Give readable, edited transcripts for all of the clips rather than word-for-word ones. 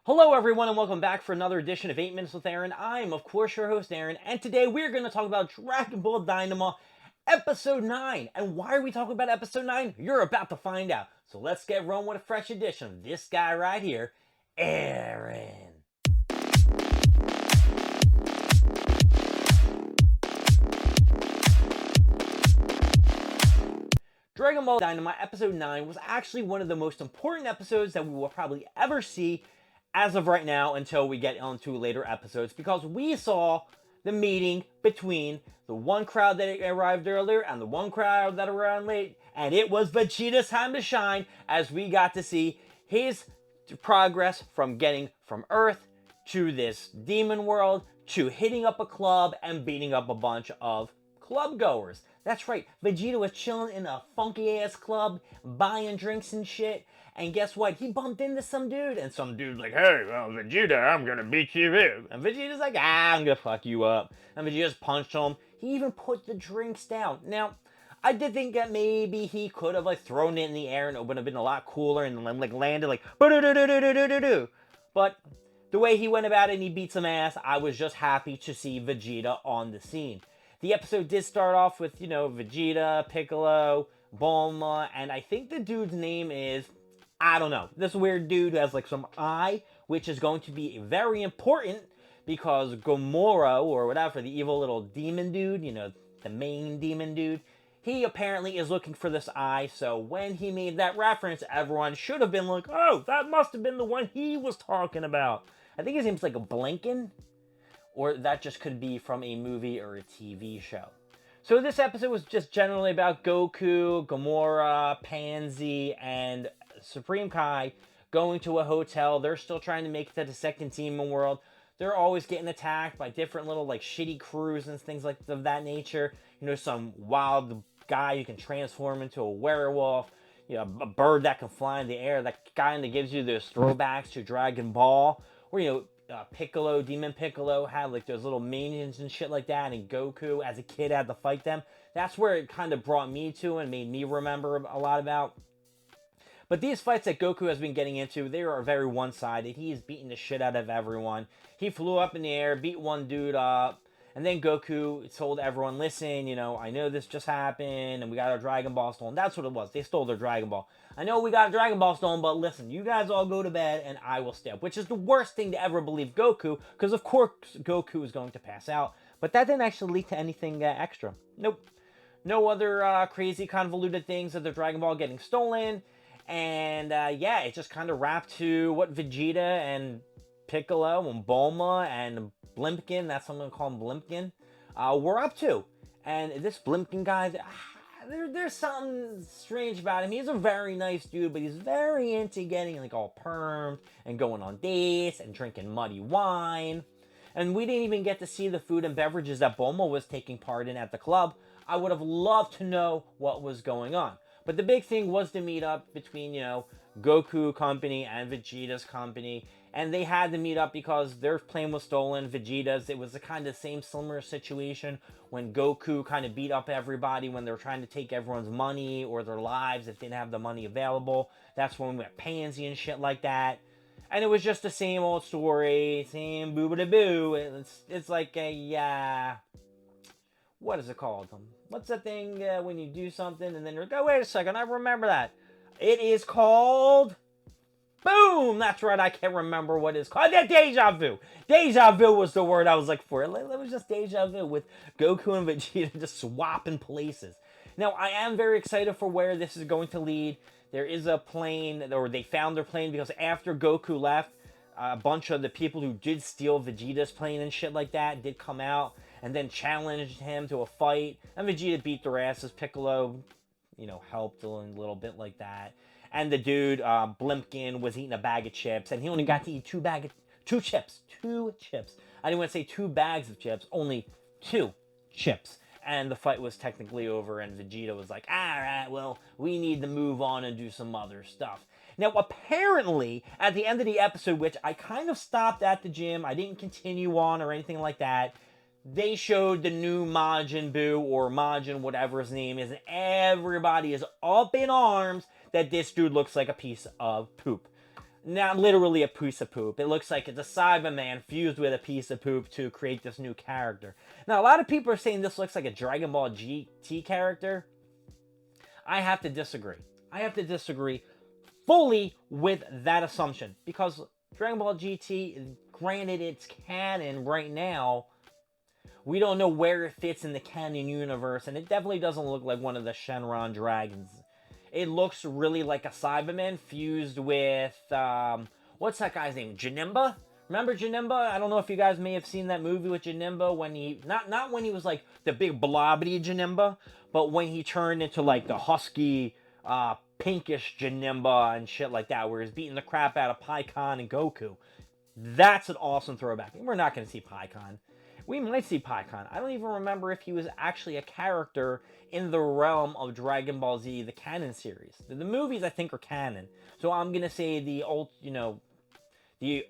Hello everyone and welcome back for another edition of 8 Minutes with Aaron. I'm of course your host Aaron, and today we're going to talk about Dragon Ball Daima Episode 9. And why are we talking about Episode 9? You're about to find out. So let's get rolling with a fresh edition of this guy right here, Aaron. Dragon Ball Daima Episode 9 was actually one of the most important episodes that we will probably ever see as of right now until we get onto later episodes, because we saw the meeting between the one crowd that arrived earlier and the one crowd that arrived late, and it was Vegeta's time to shine as we got to see his progress from getting from Earth to this demon world to hitting up a club and beating up a bunch of club goers. That's right, Vegeta was chilling in a funky ass club, buying drinks and shit. And guess what? He bumped into some dude, and some dude's like, "Hey, well, Vegeta, I'm gonna beat you up." And Vegeta's like, I'm gonna fuck you up. And Vegeta just punched him. He even put the drinks down. Now, I did think that maybe he could have like thrown it in the air and it would have been a lot cooler and like landed like, but the way he went about it and he beat some ass, I was just happy to see Vegeta on the scene. The episode did start off with, Vegeta, Piccolo, Bulma, and I think the dude's name is, I don't know, this weird dude who has like some eye, which is going to be very important because Gamora, or whatever, the evil little demon dude, the main demon dude, he apparently is looking for this eye. So when he made that reference, everyone should have been like, oh, that must have been the one he was talking about. I think his name's like Blinken, or that just could be from a movie or a TV show. So this episode was just generally about Goku, Gamora, Pansy, and Supreme Kai going to a hotel. They're still trying to make it to the second demon world. They're always getting attacked by different little like shitty crews and things like of that nature. Some wild guy you can transform into a werewolf. A bird that can fly in the air. That guy that gives you those throwbacks to Dragon Ball. Or Piccolo, Demon Piccolo had like those little minions and shit like that, and Goku as a kid had to fight them. That's where it kind of brought me to and made me remember a lot about. But these fights that Goku has been getting into, they are very one-sided. He is beating the shit out of everyone. He flew up in the air, beat one dude up, and then Goku told everyone, listen, I know this just happened, and we got our Dragon Ball stolen. That's what it was. They stole their Dragon Ball. I know we got a Dragon Ball stolen, but listen, you guys all go to bed, and I will stay up. Which is the worst thing to ever believe Goku, because of course Goku is going to pass out. But that didn't actually lead to anything extra. Nope. No other crazy convoluted things of the Dragon Ball getting stolen. And it just kind of wrapped to what Vegeta and Piccolo and Bulma and Blimpkin, that's what I'm going to call him, Blimpkin, we're up to. And this Blimpkin guy, there's something strange about him. He's a very nice dude, but he's very into getting like all permed and going on dates and drinking muddy wine. And we didn't even get to see the food and beverages that Bulma was taking part in at the club. I would have loved to know what was going on. But the big thing was to meet up between, Goku company and Vegeta's company. And they had to meet up because their plane was stolen, Vegeta's. It was the kind of same similar situation when Goku kind of beat up everybody when they were trying to take everyone's money or their lives if they didn't have the money available. That's when we had Pansy and shit like that. And it was just the same old story, same boo-ba-da-boo. It's like a, what is it called? What's that thing when you do something and then you're like, oh, wait a second, I remember that. It is called, boom, that's right, I can't remember what it's called. Deja vu. Deja vu was the word I was like for. It was just deja vu with Goku and Vegeta just swapping places. Now, I am very excited for where this is going to lead. There is a plane, or they found their plane, because after Goku left, a bunch of the people who did steal Vegeta's plane and shit like that did come out and then challenged him to a fight. And Vegeta beat their asses. Piccolo, helped a little bit like that. And the dude, Blimpkin, was eating a bag of chips, and he only got to eat two chips. I didn't want to say 2 bags of chips, only 2 chips. And the fight was technically over, and Vegeta was like, all right, well, we need to move on and do some other stuff. Now, apparently, at the end of the episode, which I kind of stopped at the gym, I didn't continue on or anything like that, they showed the new Majin Buu, or Majin, whatever his name is, and everybody is up in arms that this dude looks like a piece of poop. not literally a piece of poop. It looks like it's a Cyberman fused with a piece of poop to create this new character. Now, a lot of people are saying this looks like a Dragon Ball GT character. I have to disagree. I have to disagree fully with that assumption. Because Dragon Ball GT, granted it's canon right now, we don't know where it fits in the canon universe. And it definitely doesn't look like one of the Shenron dragons. It looks really like a Cyberman fused with, what's that guy's name? Janemba? Remember Janemba? I don't know if you guys may have seen that movie with Janemba when he, not when he was like the big blobbity Janemba, but when he turned into like the husky, pinkish Janemba and shit like that, where he's beating the crap out of Pikkon and Goku. That's an awesome throwback. And we're not going to see Pikkon. We might see Pikkon. I don't even remember if he was actually a character in the realm of Dragon Ball Z, the canon series. The movies, I think, are canon. So I'm going to say the old, the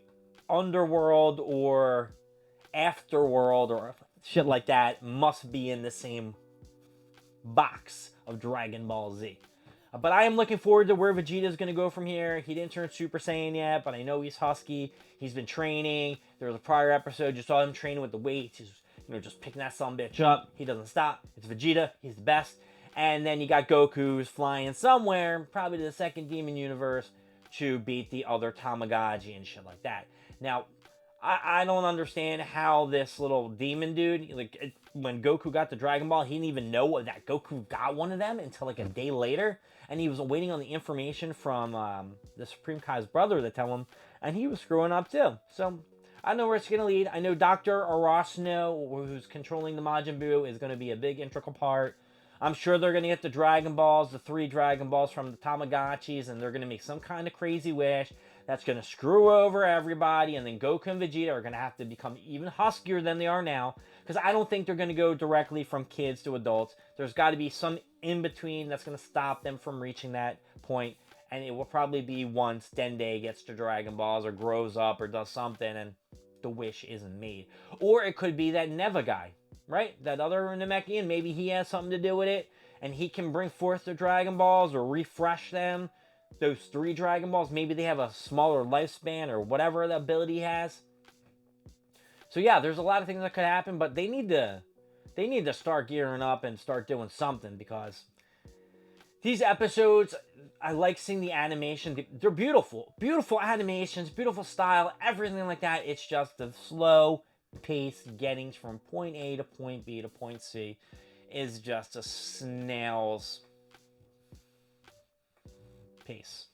underworld or afterworld or shit like that must be in the same box of Dragon Ball Z. But I am looking forward to where Vegeta is going to go from here. He didn't turn Super Saiyan yet, but I know he's husky. He's been training. There was a prior episode, you saw him training with the weights. He's, just picking that sumbitch up. He doesn't stop. It's Vegeta. He's the best. And then you got Goku who's flying somewhere, probably to the second Demon Universe, to beat the other Tamagotchi and shit like that. Now, I don't understand how this little demon dude, when Goku got the Dragon Ball, he didn't even know that Goku got one of them until like a day later. And he was waiting on the information from the Supreme Kai's brother to tell him. And he was screwing up too. So, I don't know where it's going to lead. I know Dr. Arasno, who's controlling the Majin Buu, is going to be a big integral part. I'm sure they're going to get the Dragon Balls, the 3 Dragon Balls from the Tamagotchis, and they're going to make some kind of crazy wish that's going to screw over everybody, and then Goku and Vegeta are going to have to become even huskier than they are now, because I don't think they're going to go directly from kids to adults. There's got to be some in-between that's going to stop them from reaching that point, and it will probably be once Dende gets to Dragon Balls or grows up or does something, and the wish isn't made. Or it could be that Neva guy, right? That other Namekian, maybe he has something to do with it, and he can bring forth the Dragon Balls or refresh them. Those 3 Dragon Balls, maybe they have a smaller lifespan or whatever the ability he has. So yeah, there's a lot of things that could happen, but they need to start gearing up and start doing something, because these episodes, I like seeing the animation. They're beautiful. Beautiful animations, beautiful style, everything like that. It's just the slow pace getting from point A to point B to point C is just a snail's pace.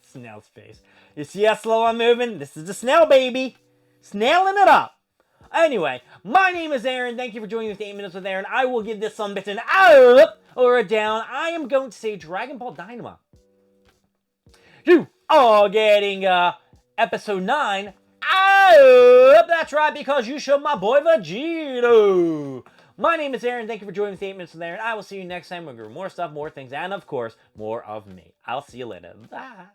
Snail's pace. You see how slow I'm moving? This is the snail, baby. Snailing it up. Anyway, my name is Aaron. Thank you for joining me with 8 Minutes with Aaron. I will give this sumbitch an up or a down. I am going to say Dragon Ball Daima. You are getting episode 9 up. That's right, because you showed my boy Vegeta. My name is Aaron. Thank you for joining me with 8 Minutes with Aaron. I will see you next time. We'll get more stuff, more things, and of course, more of me. I'll see you later. Bye.